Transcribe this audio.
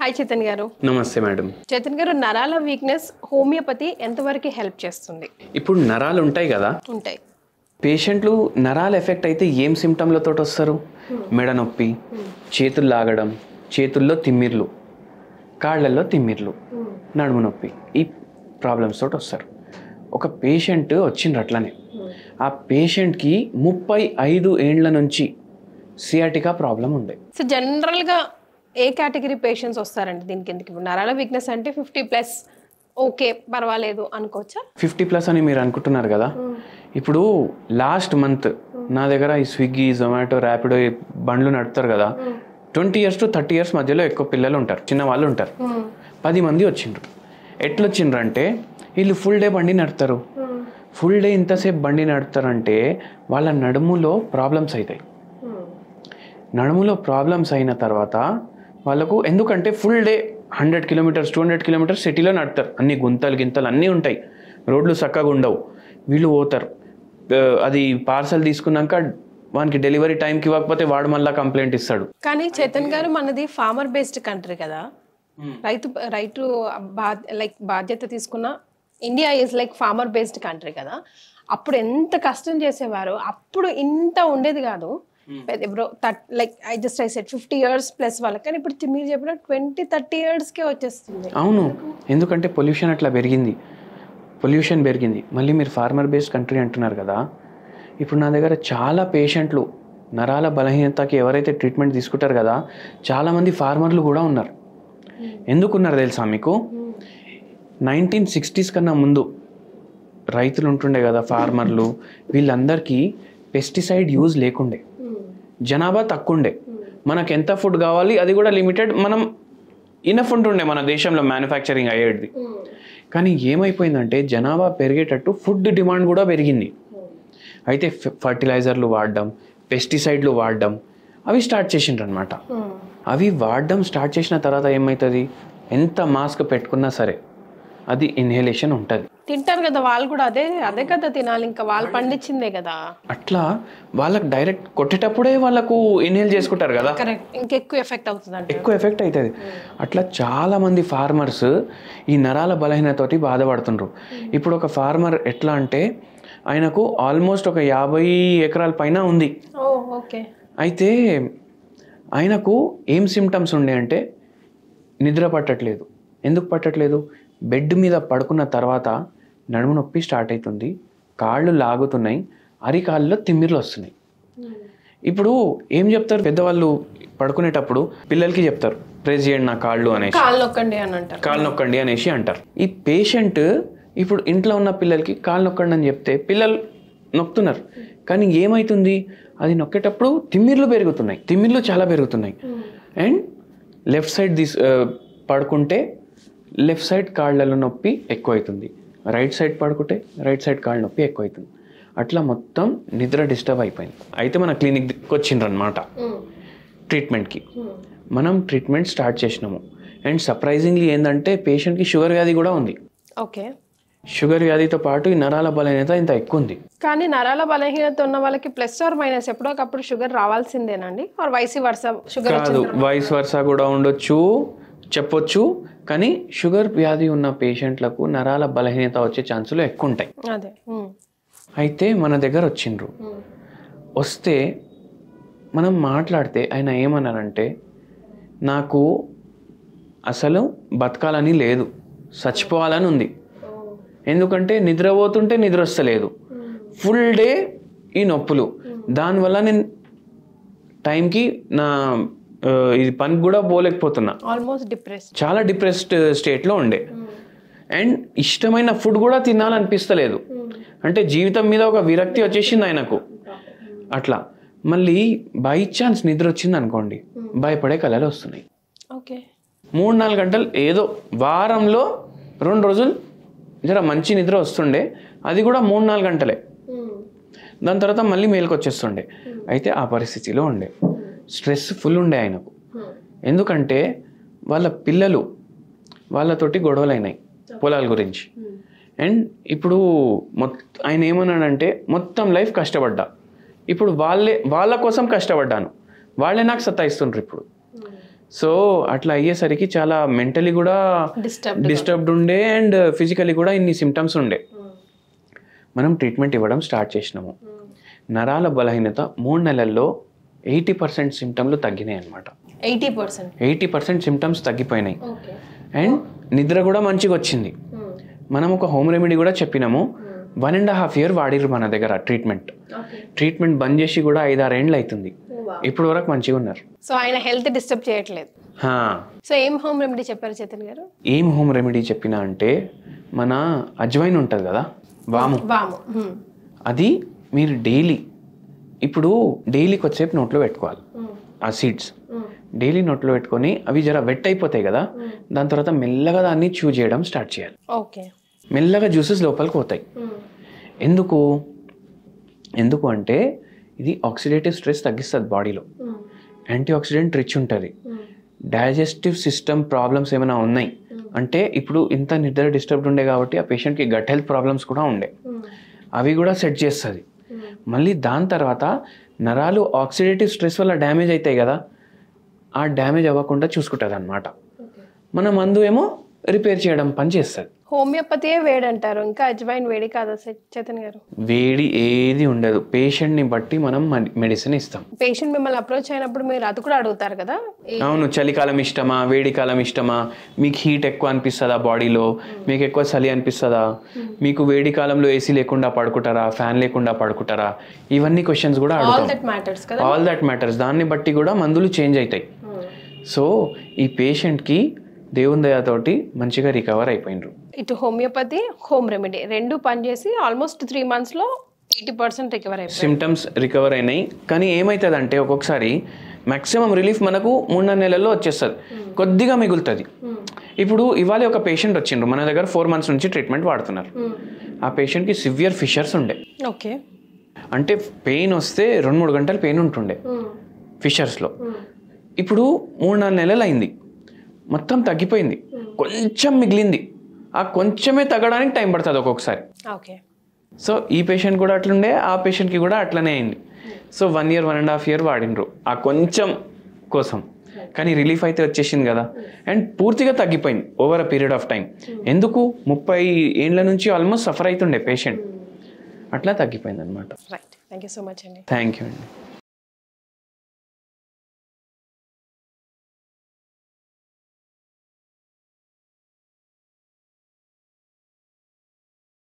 Hi Chetan గారు. నమస్తే madam. Chetan గారు, నరాల వీక్నెస్ హోమియోపతి ఎంతవరకు హెల్ప్ చేస్తుంది? ఇప్పుడు నరాలు ఉంటాయి కదా, ఉంటాయి. పేషెంట్లు నరాలు ఎఫెక్ట్ అయితే ఏం సిమ్టమ్లతో వస్తారు? మెడ నొప్పి, చేతులు లాగడం, చేతుల్లో తిమ్మిర్లు, కాళ్ళల్లో తిమ్మిర్లు, నడుము నొప్పి, ఈ ప్రాబ్లమ్స్ తోటి వస్తారు. ఒక పేషెంట్ వచ్చిండ్రు అట్లనే. ఆ పేషెంట్కి 35 ఏండ్ల నుంచి సియాటికా ప్రాబ్లం ఉండే. సో జనరల్గా ఏ కేటగిరీ పేషెంట్స్ వస్తారండి దీని కిందకి? నరాల వీక్నెస్ అంటే 50+ ఓకే పర్వాలేదు అనుకోవచ్చా? 50+ అని మీరు అనుకుంటున్నారు కదా. ఇప్పుడు లాస్ట్ మంత్ నా దగ్గర ఈ స్విగ్గీ, జొమాటో, ర్యాపిడో బండ్లు నడుపుతారు కదా, 20 years to 30 years మధ్యలో ఎక్కువ పిల్లలు ఉంటారు, చిన్న వాళ్ళు ఉంటారు. 10 మంది వచ్చిండ్రు. ఎట్లొచ్చిండ్రు అంటే, వీళ్ళు ఫుల్ డే బండి నడుపుతారు. ఫుల్ డే ఇంతసేపు బండి నడుపుతారంటే వాళ్ళ నడుములో ప్రాబ్లమ్స్ అవుతాయి. నడుములో ప్రాబ్లమ్స్ అయిన తర్వాత వాళ్ళకు, ఎందుకంటే ఫుల్ డే 100 kilometers 200 kilometers సిటీలో నడుపుతారు, అన్ని గుంతలు గింతలు అన్నీ ఉంటాయి, రోడ్లు చక్కగా ఉండవు. వీళ్ళు పోతారు, అది పార్సల్ తీసుకున్నాక వానికి డెలివరీ టైంకి ఇవ్వకపోతే వాడు మళ్ళీ కంప్లైంట్ ఇస్తాడు. కానీ చేతన్ గారు, మనది ఫార్మర్ బేస్డ్ కంట్రీ కదా, రైతు బాధ్యత తీసుకున్న India is like farmer based country కదా. అప్పుడు ఎంత కష్టం చేసేవారు, అప్పుడు ఇంత ఉండేది కాదు. లైక్ ఐ 50 years ప్లస్ వాళ్ళకి, కానీ ఇప్పుడు మీరు చెప్పిన 20-30 yearsకే వచ్చేస్తుంది. అవును, ఎందుకంటే పొల్యూషన్ అట్లా పెరిగింది, పొల్యూషన్ పెరిగింది. మళ్ళీ మీరు ఫార్మర్ బేస్డ్ కంట్రీ అంటున్నారు కదా. ఇప్పుడు నా దగ్గర చాలా పేషెంట్లు నరాల బలహీనతకి ఎవరైతే ట్రీట్మెంట్ తీసుకుంటారు కదా, చాలామంది ఫార్మర్లు కూడా ఉన్నారు. ఎందుకున్నారు తెలుసా మీకు? 1960s కన్నా ముందు రైతులు ఉంటుండే కదా, ఫార్మర్లు, వీళ్ళందరికీ పెస్టిసైడ్ యూజ్ లేకుండే, జనాభా తక్కువ ఉండే. మనకు ఎంత ఫుడ్ కావాలి అది కూడా లిమిటెడ్, మనం ఇనఫ్ ఉంటుండే మన దేశంలో మ్యానుఫ్యాక్చరింగ్ అయ్యేది. కానీ ఏమైపోయిందంటే జనాభా పెరిగేటట్టు ఫుడ్ డిమాండ్ కూడా పెరిగింది. అయితే ఫర్టిలైజర్లు వాడడం, పెస్టిసైడ్లు వాడడం అవి స్టార్ట్ చేసిండ్రు అనమాట. అవి వాడడం స్టార్ట్ చేసిన తర్వాత ఏమవుతుంది, ఎంత మాస్క్ పెట్టుకున్నా సరే అది ఇన్హేలేషన్ ఉంటుంది. తింటారు కదా వాళ్ళు కూడా, అదే కదా తినాలి, ఇంకా వాళ్ళు పండించిందే కదా. అట్లా వాళ్ళకి డైరెక్ట్ కొట్టేటప్పుడే వాళ్ళకు ఇన్హేల్ చేసుకుంటారు కదా, ఇంకెక్కువ ఎఫెక్ట్ అవుతుంది, ఎక్కువ ఎఫెక్ట్ అవుతుంది. అట్లా చాలా మంది ఫార్మర్స్ ఈ నరాల బలహీనతోటి బాధపడుతుండ్రు. ఇప్పుడు ఒక ఫార్మర్ ఎట్లా అంటే, ఆయనకు ఆల్మోస్ట్ ఒక 50 acres పైన ఉంది. అయితే ఆయనకు ఏం సిమ్టమ్స్ ఉండే అంటే, నిద్ర పట్టట్లేదు. ఎందుకు పట్టట్లేదు? బెడ్ మీద పడుకున్న తర్వాత నడుము నొప్పి స్టార్ట్ అవుతుంది, కాళ్ళు లాగుతున్నాయి, అరికాళ్ళలో తిమ్మిర్లు వస్తున్నాయి. ఇప్పుడు ఏం చెప్తారు పెద్దవాళ్ళు పడుకునేటప్పుడు? పిల్లలకి చెప్తారు, ప్రెస్ చేయండి నా కాళ్ళు అనేసి, కాళ్ళు నొక్కండి అనేసి అంటారు. ఈ పేషెంట్ ఇప్పుడు ఇంట్లో ఉన్న పిల్లలకి కాళ్ళు నొక్కండి అని చెప్తే పిల్లలు నొక్కుతున్నారు. కానీ ఏమవుతుంది, అది నొక్కేటప్పుడు తిమ్మిర్లు పెరుగుతున్నాయి, తిమ్మిర్లు చాలా పెరుగుతున్నాయి. అండ్ లెఫ్ట్ సైడ్ పడుకుంటే లెఫ్ట్ సైడ్ కాళ్ళలో నొప్పి ఎక్కువ అవుతుంది, రైట్ సైడ్ పడుకుంటే రైట్ సైడ్ కాళ్ళ నొప్పి ఎక్కువ అవుతుంది. అట్లా మొత్తం నిద్ర డిస్టర్బ్ అయిపోయింది. అయితే మన క్లినిక్కి వచ్చిండ్రు అనమాట ట్రీట్మెంట్కి. మనం ట్రీట్మెంట్ స్టార్ట్ చేసినాము. అండ్ సర్ప్రైజింగ్లీ ఏంటంటే పేషెంట్కి షుగర్ వ్యాధి కూడా ఉంది. ఓకే, షుగర్ వ్యాధితో పాటు ఈ నరాల బలహీనత ఇంత ఎక్కువ ఉంది. కానీ నరాల బలహీనత ఉన్న వాళ్ళకి +or- ఎప్పుడో ఒకప్పుడు షుగర్ రావాల్సిందేనండి, ఆర్ వైస్ వర్సా? షుగర్ కాదు, వైస్ వర్సా కూడా ఉండొచ్చు, చెప్పొచ్చు. కానీ షుగర్ వ్యాధి ఉన్న పేషెంట్లకు నరాల బలహీనత వచ్చే ఛాన్సులు ఎక్కువ ఉంటాయి. అయితే మన దగ్గర వచ్చిండ్రు. వస్తే మనం మాట్లాడితే ఆయన ఏమన్నారంటే, నాకు అసలు బతకాలని లేదు, చచ్చిపోవాలని ఉంది. ఎందుకంటే నిద్రపోతుంటే నిద్ర వస్తలేదు, ఫుల్ డే ఈ నొప్పులు, దానివల్ల నేను టైంకి నా ఇది పనికి కూడా పోలేకపోతున్నా, చాలా డిప్రెస్డ్ స్టేట్లో ఉండే. అండ్ ఇష్టమైన ఫుడ్ కూడా తినాలనిపిస్తలేదు, అంటే జీవితం మీద ఒక విరక్తి వచ్చేసింది ఆయనకు. అట్లా మళ్ళీ బై ఛాన్స్ నిద్ర వచ్చింది అనుకోండి, భయపడే కళలు వస్తున్నాయి. 3-4 గంటలు, ఏదో వారంలో 2 రోజులు జర మంచి నిద్ర వస్తుండే, అది కూడా 3-4 గంటలే. దాని తర్వాత మళ్ళీ మేలుకు వచ్చేస్తుండే. అయితే ఆ పరిస్థితిలో ఉండే, స్ట్రెస్ ఫుల్ ఉండే ఆయనకు. ఎందుకంటే వాళ్ళ పిల్లలు వాళ్ళతోటి గొడవలు అయినాయి పొలాల గురించి. అండ్ ఇప్పుడు ఆయన ఏమన్నాడంటే, మొత్తం లైఫ్ కష్టపడ్డా, ఇప్పుడు వాళ్ళ కోసం కష్టపడ్డాను, వాళ్ళే నాకు సతాయిస్తుండ్రు ఇప్పుడు. సో అట్లా అయ్యేసరికి చాలా మెంటలీ కూడా డిస్టర్బ్డ్ ఉండే అండ్ ఫిజికలీ కూడా ఇన్ని సిమ్టమ్స్ ఉండే. మనం ట్రీట్మెంట్ ఇవ్వడం స్టార్ట్ చేసినాము. నరాల బలహీనత 3 నెలల్లో 80% సిమ్టమ్లు తగ్గినాయి అనమాట. 80% సిమ్టమ్స్ తగ్గిపోయినాయి. అండ్ నిద్ర కూడా మంచిగా వచ్చింది. మనం ఒక హోమ్ రెమెడీ కూడా చెప్పినాము. 1.5 year వాడిర్రు మన దగ్గర ట్రీట్మెంట్ బంద్ చేసి కూడా 5-6 ఏళ్ళు అవుతుంది. ఇప్పుడు వరకు మంచిగా ఉన్నారు. సో ఆయన హెల్త్ డిస్టర్బ్ చేయట్లేదు. సో ఏం హోమ్ రెమెడీ చెప్పారు చైతన్య గారు? ఏం హోమ్ రెమెడీ చెప్పినా అంటే మన అజ్వైన్ ఉంటుంది కదా, వాము, అది మీరు డైలీ కొద్దిసేపు నోట్లో పెట్టుకోవాలి. ఆ సీడ్స్ డైలీ నోట్లో పెట్టుకొని అవి జర వెట్ అయిపోతాయి కదా, దాని తర్వాత మెల్లగా దాన్ని చూ చేయడం స్టార్ట్ చేయాలి. మెల్లగా జ్యూసెస్ లోపలికి పోతాయి. ఎందుకు అంటే ఇది ఆక్సిడేటివ్ స్ట్రెస్ తగ్గిస్తుంది బాడీలో. యాంటీ ఆక్సిడెంట్ రిచ్ ఉంటుంది. డైజెస్టివ్ సిస్టమ్ ప్రాబ్లమ్స్ ఏమైనా ఉన్నాయి అంటే, ఇప్పుడు ఇంత నిద్ర డిస్టర్బ్డ్ ఉండే కాబట్టి ఆ పేషెంట్కి గట్ హెల్త్ ప్రాబ్లమ్స్ కూడా ఉండే, అవి కూడా సెట్ చేస్తుంది. మళ్ళీ దాని తర్వాత నరాలు ఆక్సిడేటివ్ స్ట్రెస్ వల్ల డ్యామేజ్ అవుతాయి కదా, ఆ డ్యామేజ్ అవ్వకుండా చూసుకుంటుంది అనమాట. మన మందు ఏమో రిపేర్ చేయడం పని చేస్తుంది. హోమియోపతియే వేడి అంటారు, ఇంకా అజ్వైన్ వేడి కాదా చైతన్య గారు? వేడి ఏది ఉండదు. పేషెంట్ని బట్టి మనం మెడిసిన్ ఇస్తాం. పేషెంట్ మిమ్మల్ని అప్రోచ్ అయినప్పుడు మీరు అది కూడా అడుగుతారు కదా? అవును, చలికాలం ఇష్టమా, వేడి కాలం ఇష్టమా, మీకు హీట్ ఎక్కువ అనిపిస్తుందా బాడీలో, మీకు ఎక్కువ చలి అనిపిస్తుందా, మీకు వేడి కాలంలో ఏసీ లేకుండా పడుకుంటారా, ఫ్యాన్ లేకుండా పడుకుంటారా, ఇవన్నీ క్వశ్చన్స్ కూడా అడుగుతాం. All that matters. దాన్ని బట్టి కూడా మందులు చేంజ్ అవుతాయి. సో ఈ పేషెంట్కి దేవుని దయతోటి మంచిగా రికవర్ అయిపోయినరు. ఇటు హోమియోపతి, హోమ్ రెమెడీ రెండు పనిచేసి ఆల్మోస్ట్ 3 monthsలో 80% రికవర్ అయిపోయింది. సిమ్టమ్స్ రికవర్ అయినాయి. కానీ ఏమవుతుంది అంటే ఒక్కొక్కసారి మ్యాక్సిమం రిలీఫ్ మనకు 3-4 నెలల్లో వచ్చేస్తుంది, కొద్దిగా మిగులుతుంది. ఇప్పుడు ఇవాళ ఒక పేషెంట్ వచ్చిండ్రు మన దగ్గర, 4 months నుంచి ట్రీట్మెంట్ వాడుతున్నారు. ఆ పేషెంట్కి సివియర్ ఫిషర్స్ ఉండే. అంటే పెయిన్ వస్తే 2-3 గంటలు పెయిన్ ఉంటుండే ఫిషర్స్లో. ఇప్పుడు 3-4 నెలలు అయింది, మొత్తం తగ్గిపోయింది, కొంచెం మిగిలింది. ఆ కొంచెమే తగ్గడానికి టైం పడుతుంది ఒక్కొక్కసారి. సో ఈ పేషెంట్ కూడా అట్లుండే, ఆ పేషెంట్కి కూడా అట్లనే అయింది. సో 1 year 1.5 year వాడినరు ఆ కొంచెం కోసం, కానీ రిలీఫ్ అయితే వచ్చేసింది కదా. అండ్ పూర్తిగా తగ్గిపోయింది over a period of time. ఎందుకు 30 ఏళ్ళ నుంచి ఆల్మోస్ట్ సఫర్ అవుతుండే పేషెంట్, అట్లా తగ్గిపోయింది అనమాట. థ్యాంక్ యూ సో మచ్ అండి. థ్యాంక్ యూ అండి.